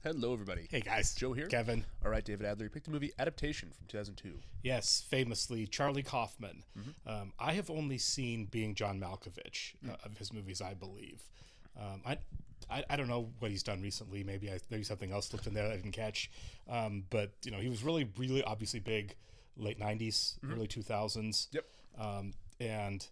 Hello, everybody. Hey guys, Joe here. Kevin. All right, David Adler. You picked the movie Adaptation from 2002. Yes, famously Charlie Kaufman. I have only seen Being John Malkovich of his movies, I believe. I don't know what he's done recently. Maybe something else slipped in there that I didn't catch. But you know, he was really obviously big late 90s, early 2000s. Yep. And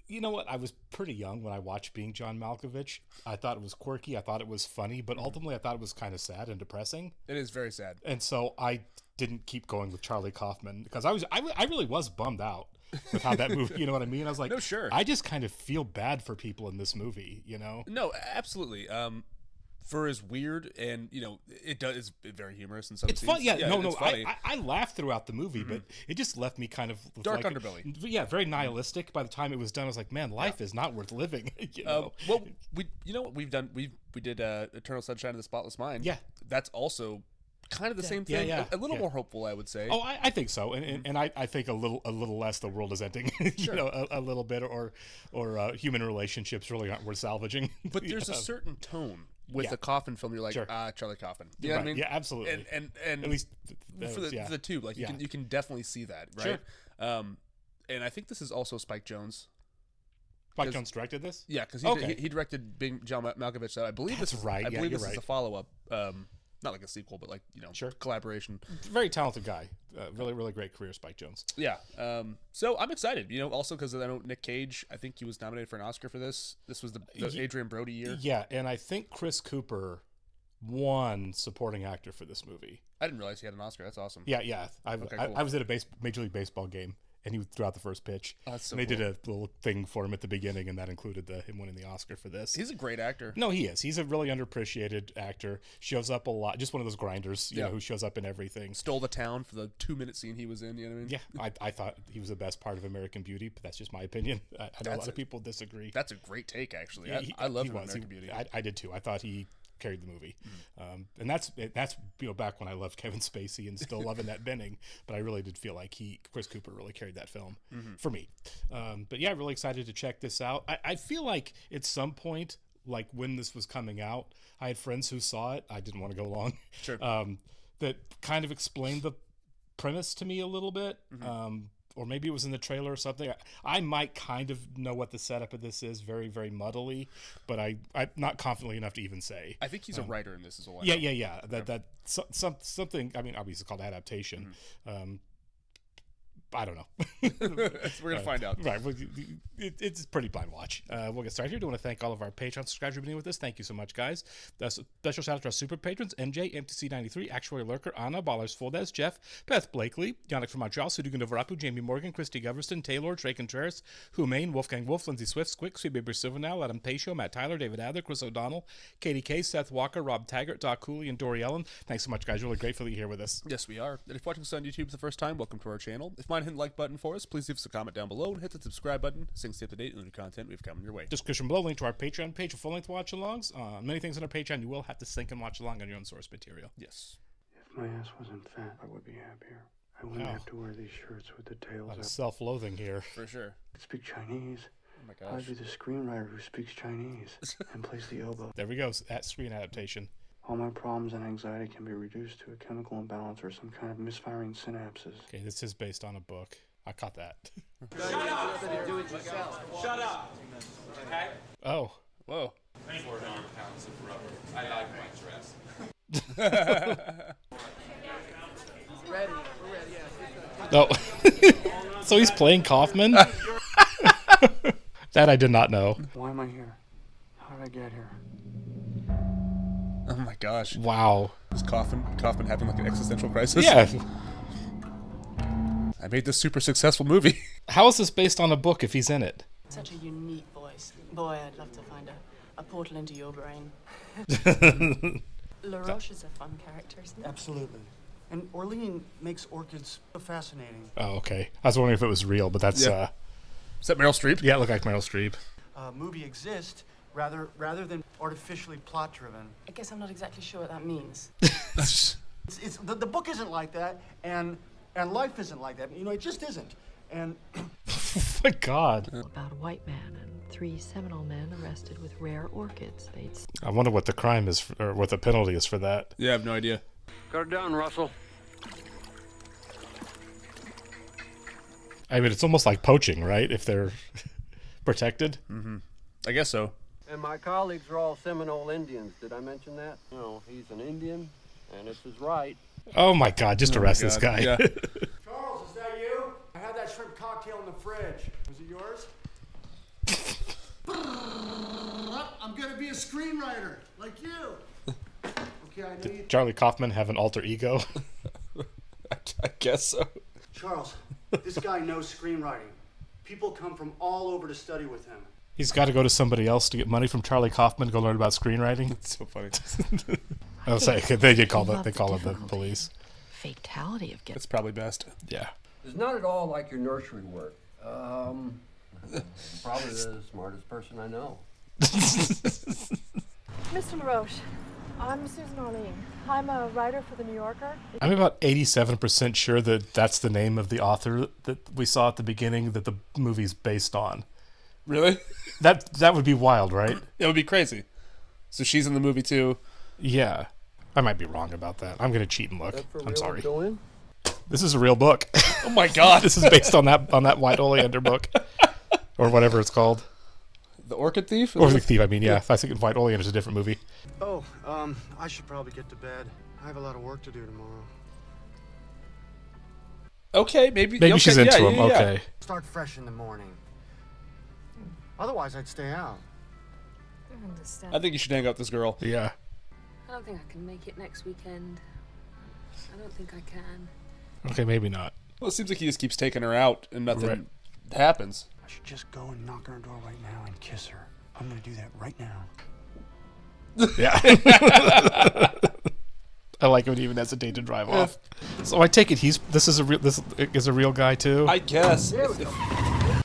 you know what? I was pretty young when I watched Being John Malkovich. I thought it was quirky. I thought it was funny, but ultimately I thought it was kind of sad and depressing. It is very sad. And so I didn't keep going with Charlie Kaufman because I really was bummed out with how that movie, you know what I mean? I was like, No, sure. I just kind of feel bad for people in this movie, you know? No, absolutely. For as weird and it's very humorous in some It's scenes. fun. Yeah, no. it's funny. I laughed throughout the movie, but it just left me kind of with Dark underbelly. Yeah, very nihilistic. By the time it was done, I was like, man, life is not worth living. You know? Well, what we've done? We did Eternal Sunshine of the Spotless Mind. Yeah, that's also kind of the same thing. Yeah. A little more hopeful, I would say. Oh, I think so, and I think a little less the world is ending. Sure. You know, a little bit, or human relationships really aren't worth salvaging. But there's a certain tone with the Kaufman film. You're like, Sure. Charlie Kaufman. You know what I mean? Yeah, absolutely. And at least for the two, like you can definitely see that, right? Sure. And I think this is also Spike Jonze. Spike Jonze directed this? Yeah, because Okay. he directed Being John Malkovich. So I believe That's right. I believe you're this is right. a follow up. Not like a sequel, but Sure. collaboration. Very talented guy. Really great career, Spike Jonze. Yeah. So I'm excited. Also because I know Nick Cage. I think he was nominated for an Oscar for this. This was the Adrian Brody year. Yeah, and I think Chris Cooper won supporting actor for this movie. I didn't realize he had an Oscar. That's awesome. Yeah. Cool. I was at a Major League Baseball game, and he threw out the first pitch. Oh, that's so and they cool. did a little thing for him at the beginning, and that included him winning the Oscar for this. He's a great actor. No, he is. He's a really underappreciated actor. Shows up a lot. Just one of those grinders, you know, who shows up in everything. Stole the town for the 2-minute scene he was in. You know what I mean? Yeah, I thought he was the best part of American Beauty, but that's just my opinion. I know a lot of people disagree. That's a great take, actually. Yeah, I love him in was. American Beauty. I did too. I thought he carried the movie, and that's back when I loved Kevin Spacey and still loving that Benning, but I really did feel like Chris Cooper really carried that film for me. But yeah, really excited to check this out. I feel like at some point, like when this was coming out, I had friends who saw it. I didn't want to go along. Sure. That kind of explained the premise to me a little bit. Or maybe it was in the trailer or something. I might kind of know what the setup of this is, very, very muddily, but I'm not confidently enough to even say. I think he's a writer in this as well. Yeah. Something. I mean, obviously it's called Adaptation. I don't know. We're gonna find out. Right. It's a pretty blind watch. We'll get started here. I do want to thank all of our Patreon subscribers for being with us. Thank you so much, guys. Special shout out to our super patrons: NJ, MTC93, Actuary Lurker, Anna, Ballers Fuldez, Jeff, Beth Blakely, Yannick from Montreal, Sudugan Novarapu, Jamie Morgan, Christy Goverston, Taylor, Trey Contreras, Humain, Wolfgang Wolf, Lindsay Swift, Squick, Sweet Baby Silvernal, Adam Tayshow, Matt Tyler, David Adler, Chris O'Donnell, Katie K, Seth Walker, Rob Taggart, Doc Cooley, and Dory Ellen. Thanks so much, guys. Really grateful that you're here with us. Yes, we are. And if you're watching us on YouTube for the first time, welcome to our channel. If you mind hitting the like button for us, please leave us a comment down below and hit the subscribe button so you can stay up to date on the new content we've coming your way. Description below, link to our Patreon page for full-length watch-alongs. Many things on our Patreon you will have to sync and watch along on your own source material. Yes. If my ass wasn't fat, I would be happier. I wouldn't have to wear these shirts with the tails out. Self-loathing here. For sure. I speak Chinese. Oh my gosh. I'd be the screenwriter who speaks Chinese and plays the oboe. There we go. That screen adaptation. All my problems and anxiety can be reduced to a chemical imbalance or some kind of misfiring synapses. Okay, this is based on a book. I caught that. Shut up! Do it yourself. Shut up! Okay? Oh. Whoa. 400 pounds of rubber. I like my dress. Ready. We're ready, yeah. Oh. So he's playing Kaufman? That I did not know. Why am I here? How did I get here? Oh my gosh. Wow. Is Kaufman having like an existential crisis? Yeah. I made this super successful movie. How is this based on a book if he's in it? Such a unique voice. Boy, I'd love to find a portal into your brain. LaRoche is a fun character, isn't it? Absolutely. And Orlean makes orchids so fascinating. Oh, okay. I was wondering if it was real, but that's... Yeah. Is that Meryl Streep? Yeah, it looked like Meryl Streep. Movie exists rather than artificially plot-driven. I guess I'm not exactly sure what that means. The book isn't like that, and life isn't like that. You know, it just isn't. And Oh, my God. About a white man and 3 Seminole men arrested with rare orchids. I wonder what the crime is, or what the penalty is for that. Yeah, I have no idea. Cut it down, Russell. I mean, it's almost like poaching, right? If they're protected. I guess so. And my colleagues are all Seminole Indians. Did I mention that? No, he's an Indian, and it's his right. Oh my God! Just arrest this God, guy. yeah. Charles, is that you? I had that shrimp cocktail in the fridge. Was it yours? I'm gonna be a screenwriter, like you. Okay, I know you. Charlie Kaufman have an alter ego. I guess so. Charles, this guy knows screenwriting. People come from all over to study with him. He's got to go to somebody else to get money from Charlie Kaufman to go learn about screenwriting. It's so funny. I was like, they get called. They call it the police. Fatality of That's probably best. Yeah. It's not at all like your nursery work. Probably the smartest person I know. Mr. LaRoche, I'm Susan Orlean. I'm a writer for The New Yorker. I'm about 87% sure that that's the name of the author that we saw at the beginning that the movie's based on. Really? That would be wild, right? It would be crazy. So she's in the movie too. Yeah. I might be wrong about that. I'm gonna cheat and look. That for I'm real sorry. Go in? This is a real book. Oh my God. This is based on that White Oleander book, or whatever it's called. The Orchid Thief? Or the Thief. I mean, yeah. I think White Oleander is a different movie. Oh, I should probably get to bed. I have a lot of work to do tomorrow. Okay, maybe. Maybe okay, she's into yeah, him. yeah, yeah. Okay. Start fresh in the morning. Otherwise, I'd stay out. I understand. I think you should hang out with this girl. Yeah. I don't think I can make it next weekend. I don't think I can. Okay, maybe not. Well, it seems like he just keeps taking her out and nothing Right. happens. I should just go and knock on her door right now and kiss her. I'm gonna do that right now. Yeah. I like when he even hesitate to drive off. So I take it this is a real guy too. I guess.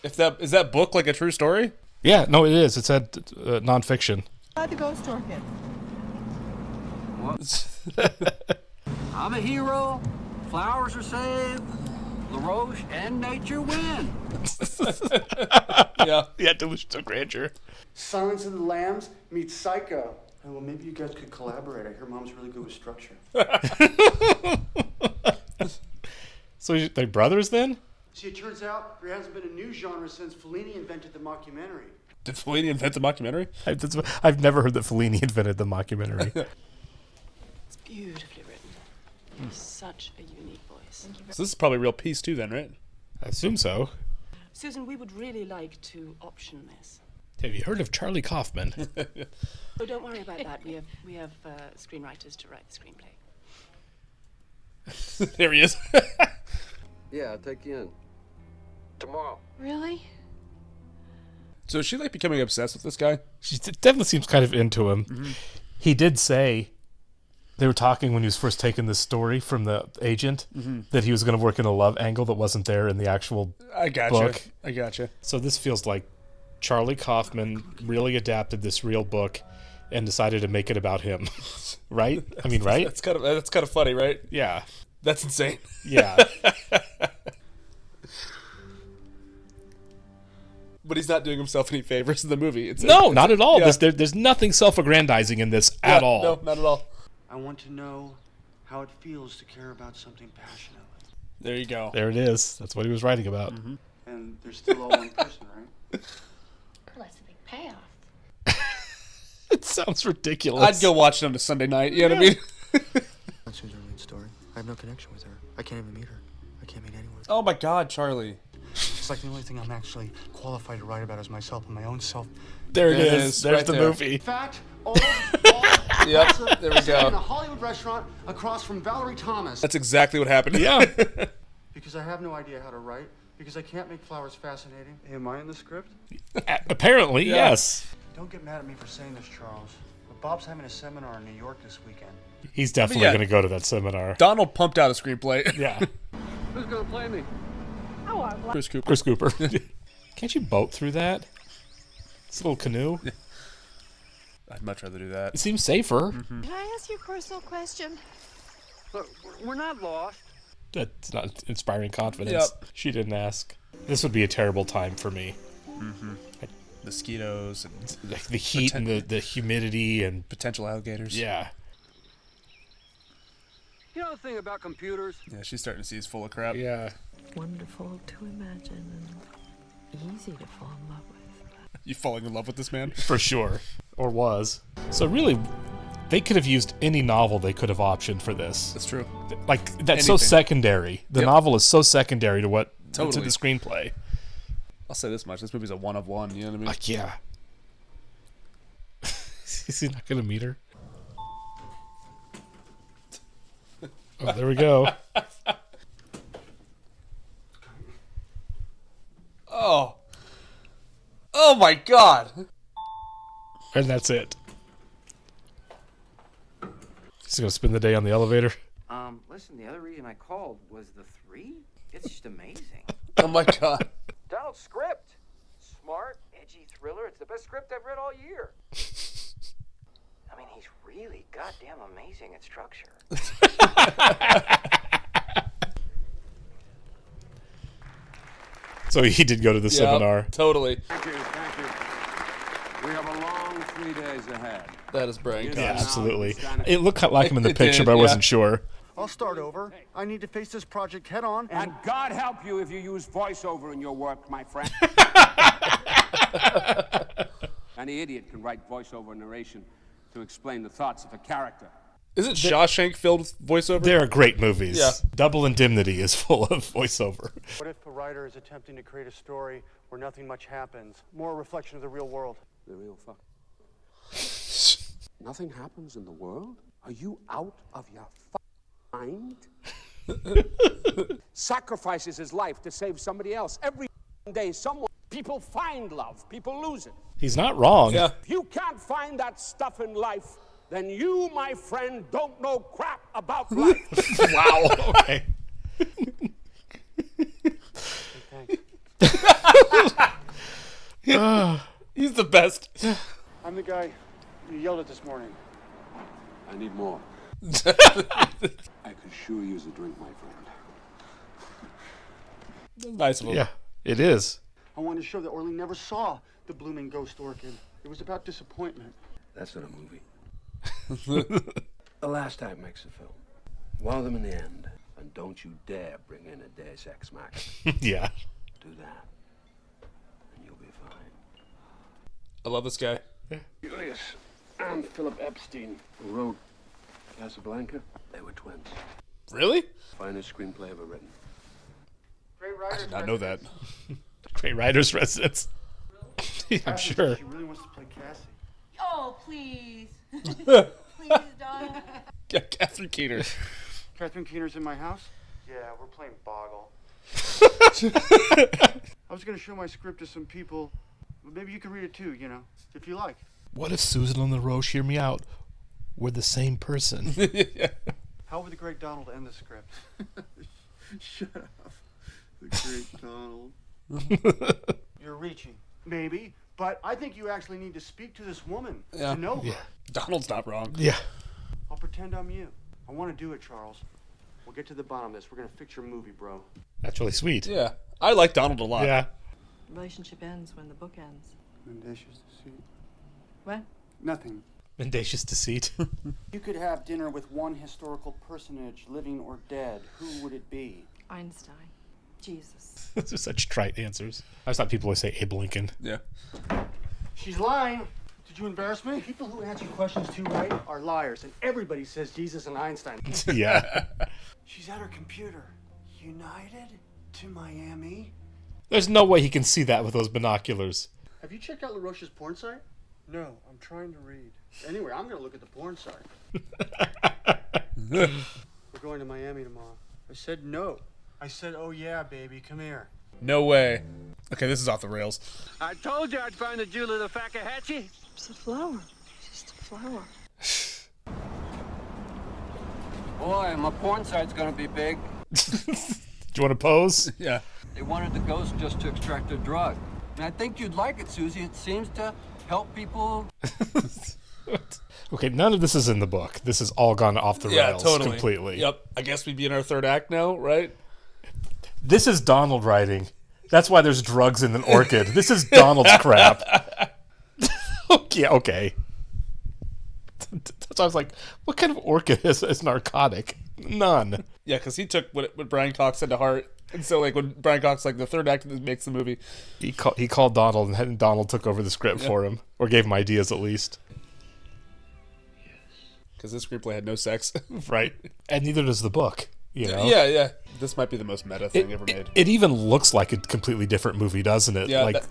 If that is that book like a true story? Yeah, no, it is. It's a nonfiction. The ghost orchid. I'm a hero. Flowers are saved. LaRoche and nature win. Yeah. Yeah, Delusions of Grandeur. Silence of the Lambs meets Psycho. Oh, well, maybe you guys could collaborate. I hear Mom's really good with structure. So they're brothers then? See, it turns out there hasn't been a new genre since Fellini invented the mockumentary. Did Fellini invent the mockumentary? I've never heard that Fellini invented the mockumentary. It's beautifully written. Such a unique voice. So this is probably a real piece too, then, right? I assume so. Susan, we would really like to option this. Have you heard of Charlie Kaufman? Oh, don't worry about that. We have screenwriters to write the screenplay. There he is. Yeah, I'll take you in. Tomorrow. Really? So is she like becoming obsessed with this guy? She definitely seems kind of into him. Mm-hmm. He did say, they were talking when he was first taking this story from the agent, that he was going to work in a love angle that wasn't there in the actual I gotcha. book. I gotcha. So this feels like Charlie Kaufman really adapted this real book and decided to make it about him. Right? I mean, right? That's kind of funny, right? Yeah. That's insane. Yeah. But he's not doing himself any favors in the movie. No, not at all. Yeah. There's nothing self-aggrandizing in this at all. No, not at all. I want to know how it feels to care about something passionately. There you go. There it is. That's what he was writing about. And there's still all one person, right? Well, that's a big payoff. It sounds ridiculous. I'd go watch it on a Sunday night. You know what I mean? That's Susan Orlean's story. I have no connection with her. I can't even meet her. I can't meet anyone. Oh my God, Charlie. It's like the only thing I'm actually qualified to write about is myself and my own self. There it There it is. is, There's right the there. movie. In fact, all Yep, there we in a go. Hollywood restaurant across from Valerie Thomas. That's exactly what happened. Yeah. Because I have no idea how to write. Because I can't make flowers fascinating. Am I in the script? Apparently, Yeah. yes. Don't get mad at me for saying this, Charles. But Bob's having a seminar in New York this weekend. He's definitely Yeah. going to go to that seminar. Donald pumped out a screenplay. Yeah. Who's gonna play me? Oh, I'm Chris Cooper. Chris Cooper. Can't you boat through that? It's a little canoe. I'd much rather do It that. seems safer. Can I ask you a personal question? Look, we're not lost. That's not inspiring confidence. Yep. She didn't ask. This would be a terrible time for me. mosquitoes and the heat and the humidity and potential alligators. yeah. You know the thing about computers? Yeah, she's starting to see he's full of crap. Yeah. Wonderful to imagine and easy to fall in love with. You falling in love with this man? For sure. Or was. So really, they could have used any novel they could have optioned for this. That's true. Like, that's so Anything. secondary. The Yep. novel is so secondary to what's in Totally. the screenplay. I'll say this much: this movie's a one of one. You know what I mean? Like, yeah. Is he not going to meet her? Oh, there we go. Oh. Oh my God. And that's it. He's going to spend the day on the elevator. Listen, the other reason I called was the 3. It's just amazing. Oh my God. Donald's script. Smart, edgy thriller. It's the best script I've read all year. I mean, he's really goddamn amazing at structure. So he did go to the seminar. Totally. Thank you, thank you. We have a long 3 days ahead. That is Brian Yeah, Cox. Yeah, absolutely. It looked like him in the It picture, did, but I yeah. wasn't sure. I'll start over. I need to face this project head on. And God help you if you use voiceover in your work, my friend. Any idiot can write voiceover narration to explain the thoughts of a character. Isn't Shawshank filled with voiceover? There are great movies. Yeah. Double Indemnity is full of voiceover. What if a writer is attempting to create a story where nothing much happens? More a reflection of the real world. The real fuck. Nothing happens in the world? Are you out of your mind? Sacrifices his life to save somebody else. Every day, people find love, people lose it. He's not wrong. Yeah. If you can't find that stuff in life, then you, my friend, don't know crap about life. Wow. Okay. He's the best. I'm the guy you yelled at this morning. I need more. I could sure use a drink, my friend. Nice of him. Yeah, it is. I wanted to show that Orly never saw the blooming ghost orchid. It was about disappointment. That's not a movie. The last act makes a film. Wow them in the end. And don't you dare bring in a Deus Ex Machina. Yeah. Do that, and you'll be fine. I love this guy. Julius and Philip Epstein, who wrote Casablanca, they were twins. Really? Finest screenplay ever written. Great I writers. did not know that. Great writer's residence. I'm sure. She really wants to play Cassie. Oh, please. Please, Don. Yeah, Catherine Keener. Catherine Keener's in my house? Yeah, we're playing Boggle. I was going to show my script to some people. But maybe you can read it too, you know, if you like. What if Susan and LaRoche, hear me out, we're the same person? How would the great Donald end the script? Shut up. The great Donald. You're reaching. Maybe. But I think you actually need to speak to this woman Yeah. to know her. Yeah. Donald's not wrong. Yeah. I'll pretend I'm you. I want to do it, Charles. We'll get to the bottom of this. We're going to fix your movie, bro. That's really sweet. Yeah. I like Donald a lot. Yeah. Relationship ends when the book ends. Mendacious deceit. What? Nothing. Mendacious deceit. You could have dinner with one historical personage, living or dead. Who would it be? Einstein. Jesus. Those are such trite answers. I just thought people would say Abe Lincoln. Yeah. She's lying. Did you embarrass me? People who answer questions too right are liars, and everybody says Jesus and Einstein. Yeah. She's at her computer. United to Miami? There's no way he can see that with those binoculars. Have you checked out LaRoche's porn site? No, I'm trying to read. Anyway, I'm going to look at the porn site. We're going to Miami tomorrow. I said no. I said, oh yeah, baby, come here. No way. Okay, this is off the rails. I told you I'd find the jewel of the Fakahatchee. It's a flower. It's just a flower. Boy, my porn site's gonna be big. Do you want to pose? Yeah. They wanted the ghost just to extract a drug. And I think you'd like it, Susie. It seems to help people. Okay, none of this is in the book. This has all gone off the rails completely. Yep. I guess we'd be in our third act now, right? This is Donald writing. That's why there's drugs in an orchid. This is Donald's crap. Okay. So I was like, what kind of orchid is narcotic? None. Yeah, because he took what Brian Cox said to heart. And so, like, when Brian Cox, like, the third actor that makes the movie, He called Donald, and Donald took over the script for him. Or gave him ideas, at least. because this screenplay had no sex. Right. And neither does the book, you know? Yeah. This might be the most meta thing ever made. It even looks like a completely different movie, doesn't it? Yeah, like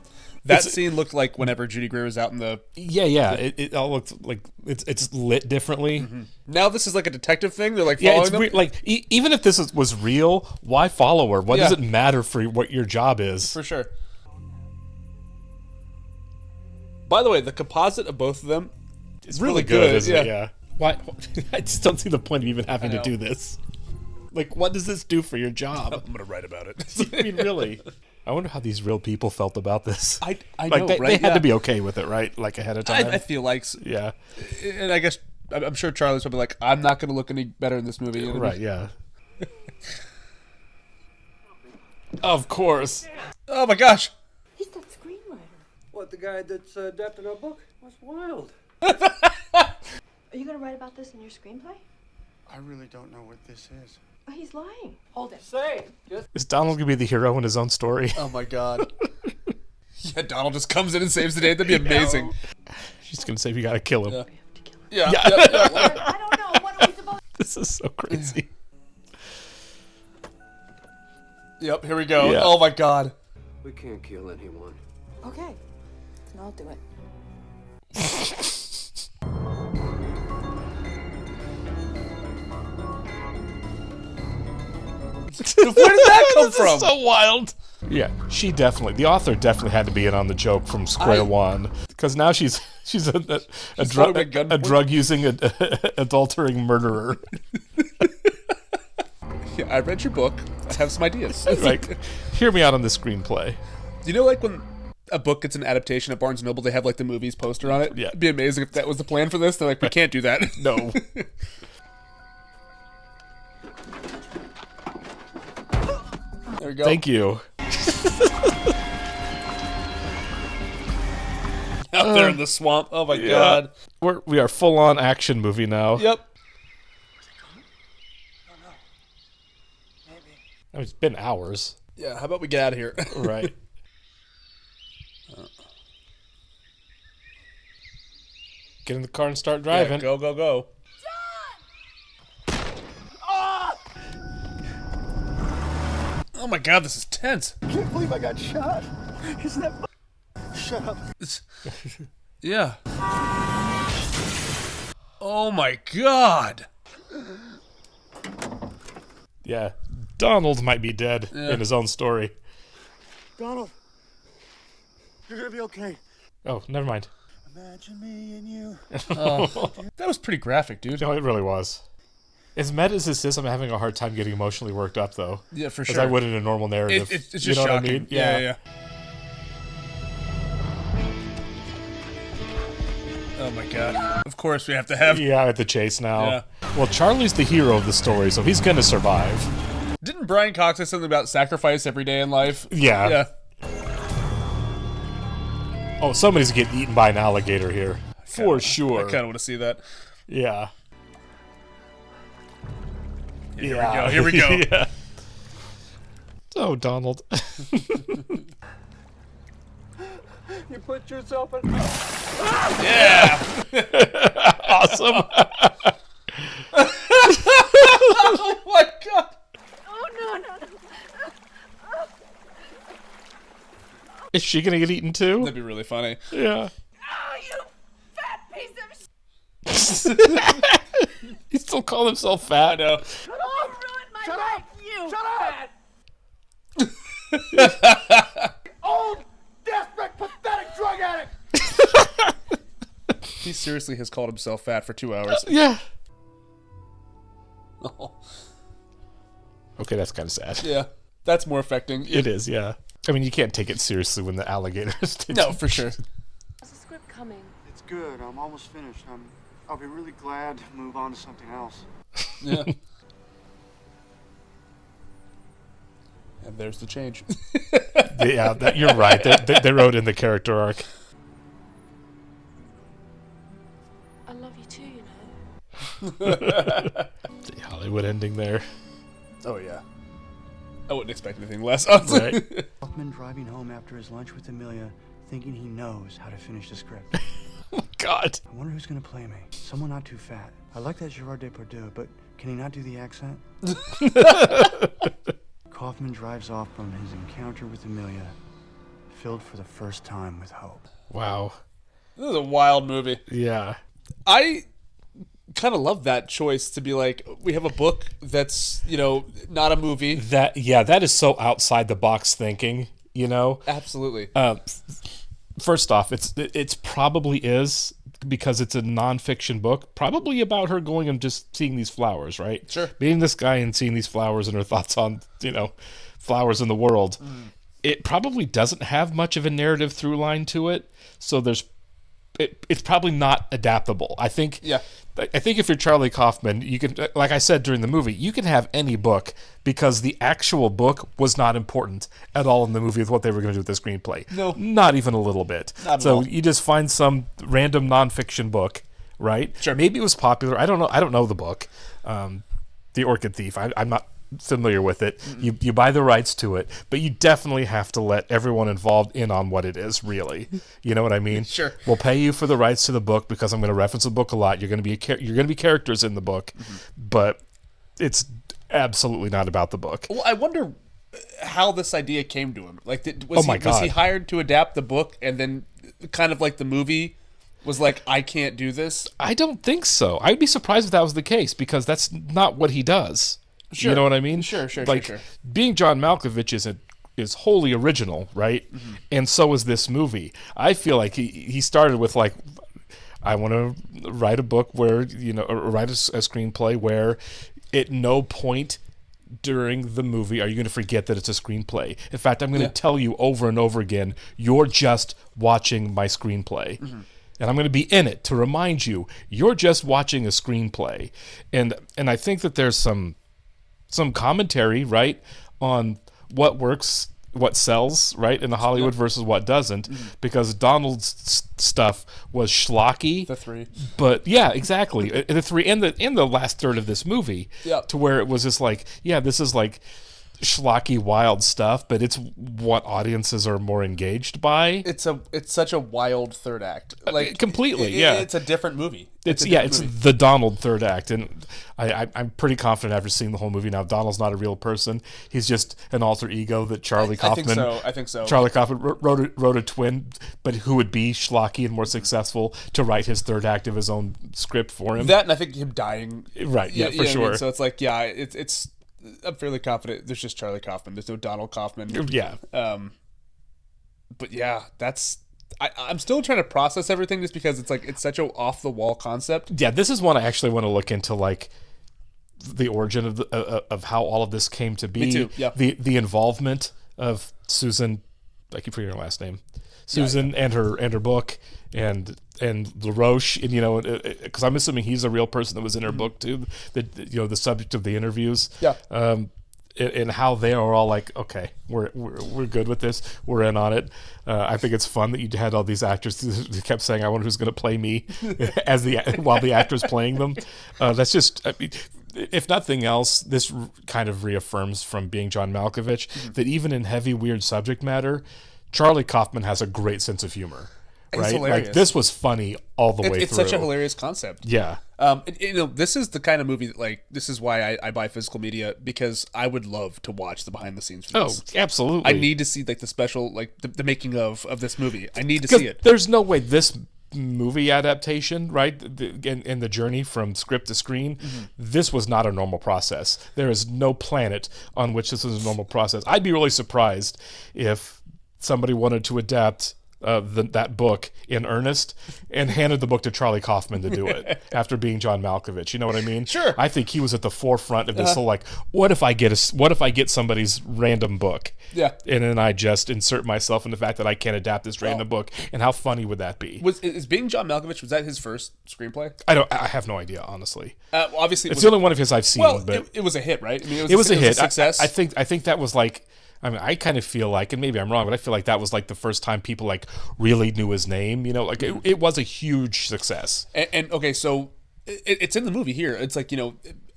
that scene looked like whenever Judy Greer was out in the... Yeah. It all looks like it's lit differently. Mm-hmm. Now this is like a detective thing. They're like following it's them. weird. Like, even if this was real, why follow her? What does it matter for what your job is? For sure. By the way, the composite of both of them is really good, isn't it? Yeah. Why? I just don't see the point of even having to do this. Like, what does this do for your job? I'm gonna write about it. I mean, really. I wonder how these real people felt about this. I like, know, they, right? They had to be okay with it, right? Like, ahead of time. I feel like... Yeah. And I guess... I'm sure Charlie's probably like, I'm not gonna look any better in this movie. Right, yeah. Of course. Oh my gosh. He's that screenwriter. What, the guy that's adapting our book? That's wild. Are you going to write about this in your screenplay? I really don't know what this is. Oh, he's lying. Hold it. Say, Is Donald going to be the hero in his own story? Oh my god. Yeah, Donald just comes in and saves the day. That'd be amazing. She's going to say, you got to kill him. Yeah. I don't know. What are we supposed to... This is so crazy. Yep, here we go. Yeah. Oh my god. we can't kill anyone. Okay. Then I'll do it. Where did that come This from? is so wild. Yeah, the author definitely had to be in on the joke from square one. Because now she's a drug using, adultering murderer. Yeah, I read your book. I have some ideas. Like, hear me out on this screenplay. You know, like when a book gets an adaptation at Barnes & Noble, they have like the movies poster on it? Yeah. It'd be amazing if that was the plan for this. They're like, we can't do that. No. There we go. Thank you. Out there in the swamp. Oh my god. We are full on action movie now. Yep. I mean, it's been hours. Yeah, how about we get out of here? Right. Get in the car and start driving. Yeah, go. Oh my god, this is tense. I can't believe I got shot. Isn't that Shut up. Yeah. Oh my god. Yeah. Donald might be dead in his own story. Donald, you're gonna be okay. Oh, never mind. Imagine me and you. That was pretty graphic, dude. No, it really was. As meta as this is, I'm having a hard time getting emotionally worked up, though. Yeah, for As sure. I would in a normal narrative. It's just you know shocking. What I mean? Yeah. Oh my god. Of course we have to have... Yeah, at the chase now. Yeah. Well, Charlie's the hero of the story, so he's gonna survive. Didn't Brian Cox say something about sacrifice every day in life? Yeah. Yeah. Oh, somebody's getting eaten by an alligator here. For sure. I kind of want to see that. Yeah. Here we go. Yeah. Oh, Donald. You put yourself in... Yeah. Awesome. Oh my god. Oh, no. Is she gonna get eaten too? That'd be really funny. Yeah. Oh, you fat piece of shit. He still called himself fat. I know. You ruined my life, you fat. Old, desperate, pathetic drug addict. He seriously has called himself fat for 2 hours. Yeah. Oh. Okay, that's kind of sad. Yeah. That's more affecting. It is, yeah. I mean, you can't take it seriously when the alligators... No, for sure. How's the script coming? It's good. I'm almost finished. I'll be really glad to move on to something else. Yeah. And there's the change. Yeah, you're right. They wrote in the character arc. I love you too, you know. The Hollywood ending there. Oh yeah. I wouldn't expect anything less. Honestly. Right. Hoffman driving home after his lunch with Amelia, thinking he knows how to finish the script. Oh, God. I wonder who's gonna play me. Someone not too fat. I like that Gerard Depardieu, but can he not do the accent? Kaufman drives off from his encounter with Amelia, filled for the first time with hope. Wow. This is a wild movie. Yeah. I kind of love that choice to be like, we have a book that's, not a movie. That is so outside the box thinking, Absolutely. First off, it's probably is, because it's a nonfiction book, probably about her going and just seeing these flowers, right? Sure. Meeting this guy and seeing these flowers and her thoughts on, flowers in the world. It probably doesn't have much of a narrative through line to it, so it's probably not adaptable. I think if you're Charlie Kaufman, you can, like I said during the movie, you can have any book because the actual book was not important at all in the movie with what they were going to do with the screenplay. No. Not even a little bit. Not at so all. you just find some random nonfiction book, right? Sure. Maybe it was popular. I don't know. I don't know the book. The Orchid Thief. I'm not familiar with it. You buy the rights to it, but you definitely have to let everyone involved in on what it is, really. You know what I mean? Sure. We'll pay you for the rights to the book because I'm going to reference the book a lot. You're going to be characters in the book, but it's absolutely not about the book. Well, I wonder how this idea came to him. Like, Oh my was he God. hired to adapt the book, and then kind of like the movie was like, I can't do this? I don't think so. I'd be surprised if that was the case because that's not what he does. Sure. You know what I mean? Sure. Being John Malkovich is wholly original, right? And so is this movie. I feel like he started with like, I want to write a book where, or write a screenplay where at no point during the movie are you going to forget that it's a screenplay. In fact, I'm going to tell you over and over again, you're just watching my screenplay. And I'm going to be in it to remind you, you're just watching a screenplay. And I think that there's some commentary, right, on what works, what sells, right, in the Hollywood versus what doesn't, because Donald's stuff was schlocky. The three. But yeah, exactly. The three in the last third of this movie, to where it was just like, this is like schlocky, wild stuff, but it's what audiences are more engaged by. It's such a wild third act. Like completely, it's a different movie. It's the Donald third act, and I'm pretty confident after seeing the whole movie now. Donald's not a real person; he's just an alter ego that Charlie Kaufman. I think so. Charlie Kaufman wrote a twin, but who would be schlocky and more successful to write his third act of his own script for him. That, and I think him dying. Right? Yeah, for sure. I mean? So it's like, it's. I'm fairly confident there's just Charlie Kaufman. There's no Donald Kaufman. Yeah. But yeah, I'm still trying to process everything just because it's such a off the wall concept. Yeah, this is one I actually want to look into, like the origin of how all of this came to be. Me too. Yeah. The involvement of Susan. I keep forgetting her last name. Susan and her book and LaRoche, and because I'm assuming he's a real person that was in her book too. The subject of the interviews. Yeah. And how they are all like, okay, we're good with this. We're in on it. I think it's fun that you had all these actors who kept saying, "I wonder who's going to play me," while the actor's playing them. That's just. I mean, if nothing else, this kind of reaffirms from being John Malkovich that even in heavy, weird subject matter, Charlie Kaufman has a great sense of humor. Right? Like, this was funny all the way through. It's such a hilarious concept. Yeah. This is the kind of movie that, this is why I buy physical media, because I would love to watch the behind the scenes for this. Oh, absolutely. I need to see the special, the making of this movie. I need to see it. There's no way this movie adaptation, right, in the journey from script to screen, this was not a normal process. There is no planet on which this is a normal process. I'd be really surprised if somebody wanted to adapt that book in earnest and handed the book to Charlie Kaufman to do it after being John Malkovich. You know what I mean? Sure. I think he was at the forefront of this whole what if I get somebody's random book? Yeah. And then I just insert myself in the fact that I can't adapt this random book, and how funny would that be? Is being John Malkovich, was that his first screenplay? I have no idea, honestly. Obviously, it's the only one of his I've seen. Well, but it was a hit, right? I mean, it was a hit. Success. I think that was like, I mean, I kind of feel like, and maybe I'm wrong, but I feel like that was like the first time people like really knew his name. You know, like it was a huge success. And okay, so it's in the movie here. It's like, you know,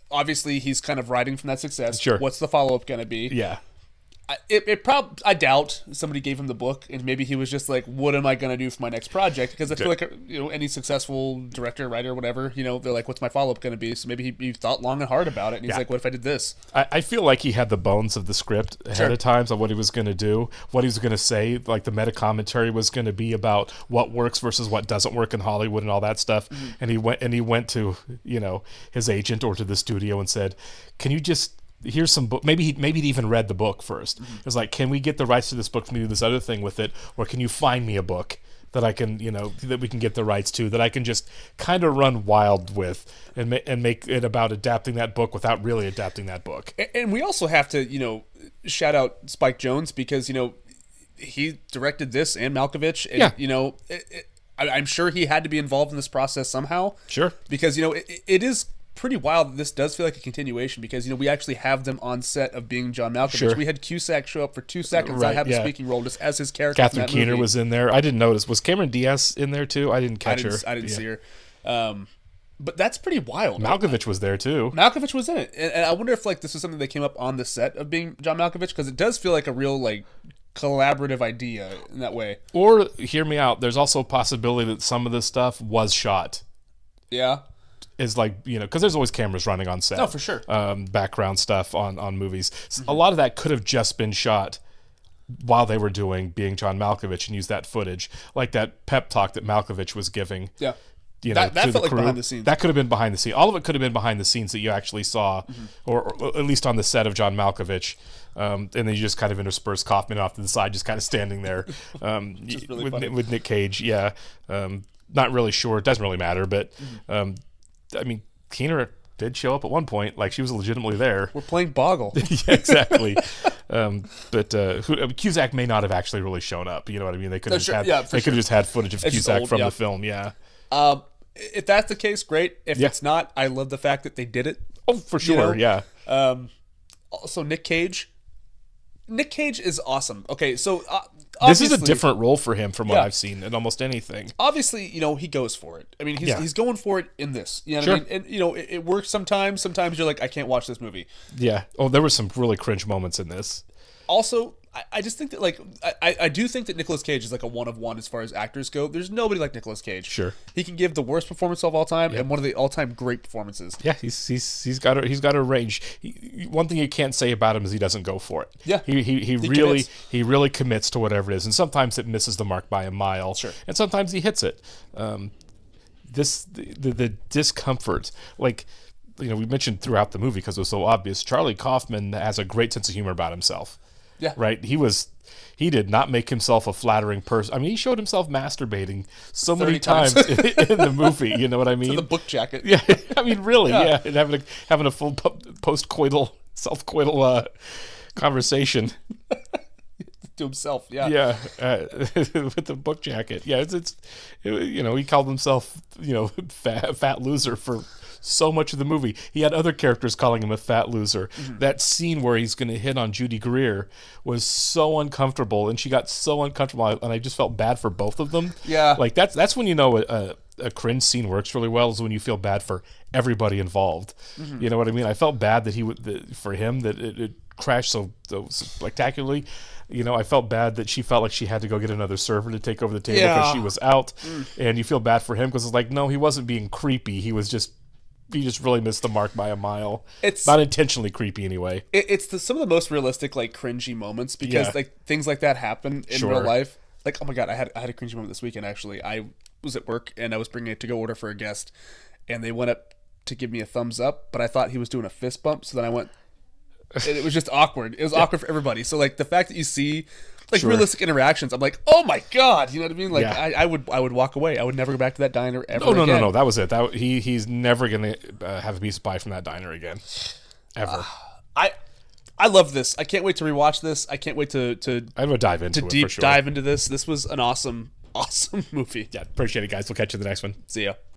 obviously he's kind of riding from that success. Sure. What's the follow up gonna be? Yeah. I doubt somebody gave him the book and maybe he was just like, what am I going to do for my next project? Because I feel like, you know, any successful director, writer, whatever, you know, they're like, what's my follow-up going to be? So maybe he thought long and hard about it and he's like, what if I did this? I feel like he had the bones of the script ahead of times on what he was going to do, what he was going to say, like the meta commentary was going to be about what works versus what doesn't work in Hollywood and all that stuff. And he went to, you know, his agent or to the studio and said, can you just, here's some book. Maybe he'd even read the book first. It was like, can we get the rights to this book for me to do this other thing with it, or can you find me a book that I can, you know, that we can get the rights to, that I can just kind of run wild with and make it about adapting that book without really adapting that book. And we also have to, you know, shout out Spike Jonze because, you know, he directed this and Malkovich, and you know, I'm sure he had to be involved in this process somehow. Sure, because, you know, it is pretty wild that this does feel like a continuation because, you know, we actually have them on set of being John Malkovich. Sure. We had Cusack show up for 2 seconds, Right, not have a yeah. speaking role, just as his character. Catherine Keener was in there. I didn't notice. Was Cameron Diaz in there too? I didn't catch her. I didn't see her. But that's pretty wild. Malkovich was there too. Malkovich was in it, and I wonder if like this was something that came up on the set of being John Malkovich, because it does feel like a real like collaborative idea in that way. Or hear me out. There's also a possibility that some of this stuff was shot. Yeah. Is like, you know, because there's always cameras running on set. Oh, for sure. Background stuff on movies. A lot of that could have just been shot while they were doing being John Malkovich and use that footage, like that pep talk that Malkovich was giving. Yeah. You know, that felt like behind the scenes. That could have been behind the scenes. All of it could have been behind the scenes that you actually saw, or at least on the set of John Malkovich. And then you just kind of intersperse Kaufman off to the side, just kind of standing there really with Nick Cage. Yeah. Not really sure. It doesn't really matter. But, I mean, Keener did show up at one point. Like, she was legitimately there. We're playing Boggle. Yeah, exactly. Cusack may not have actually really shown up. You know what I mean? They could have just had footage of Cusack from the film. Yeah. If that's the case, great. If it's not, I love the fact that they did it. Oh, for sure. You know? Yeah. Also, Nick Cage. Nick Cage is awesome. Okay, so this is a different role for him from what I've seen in almost anything. Obviously, you know, he goes for it. I mean, he's going for it in this. You know what Sure. I mean? And, you know, it works sometimes. Sometimes you're like, I can't watch this movie. Yeah. Oh, there were some really cringe moments in this. Also, I just think that, like, I do think that Nicolas Cage is like a one of one as far as actors go. There's nobody like Nicolas Cage. Sure. He can give the worst performance of all time and one of the all-time great performances. Yeah, he's got a range. One thing you can't say about him is he doesn't go for it. Yeah. He really commits to whatever it is, and sometimes it misses the mark by a mile. Sure. And sometimes he hits it. The discomfort, like, you know, we mentioned throughout the movie because it was so obvious. Charlie Kaufman has a great sense of humor about himself. Yeah. Right. He did not make himself a flattering person. I mean, he showed himself masturbating so many times in the movie. You know what I mean? To the book jacket. Yeah. I mean, really. Yeah. And having a full post-coital, self-coital conversation. To himself. Yeah. Yeah. With the book jacket. Yeah. You know, he called himself, you know, fat loser for so much of the movie. He had other characters calling him a fat loser. That scene where he's going to hit on Judy Greer was so uncomfortable, and she got so uncomfortable, and I just felt bad for both of them. Yeah. Like, that's when you know a cringe scene works really well, is when you feel bad for everybody involved. You know what I mean? I felt bad that for him that it crashed so spectacularly. You know, I felt bad that she felt like she had to go get another server to take over the table because she was out, and you feel bad for him because it's like, no, he wasn't being creepy. He just really missed the mark by a mile. It's not intentionally creepy anyway. It's some of the most realistic, like, cringy moments because like things like that happen in real life. Like, oh my god, I had a cringy moment this weekend. Actually, I was at work and I was bringing a to-go order for a guest, and they went up to give me a thumbs up, but I thought he was doing a fist bump, so then I went. And it was just awkward. It was awkward for everybody. So like the fact that you see like realistic interactions, I'm like, oh my god, you know what I mean? Like I would walk away. I would never go back to that diner ever. No. That was it. He's never gonna have a piece of pie from that diner again, ever. I love this. I can't wait to rewatch this. I can't wait to I'm gonna dive into it deep for sure. dive into this. This was an awesome movie. Yeah, appreciate it, guys. We'll catch you in the next one. See ya.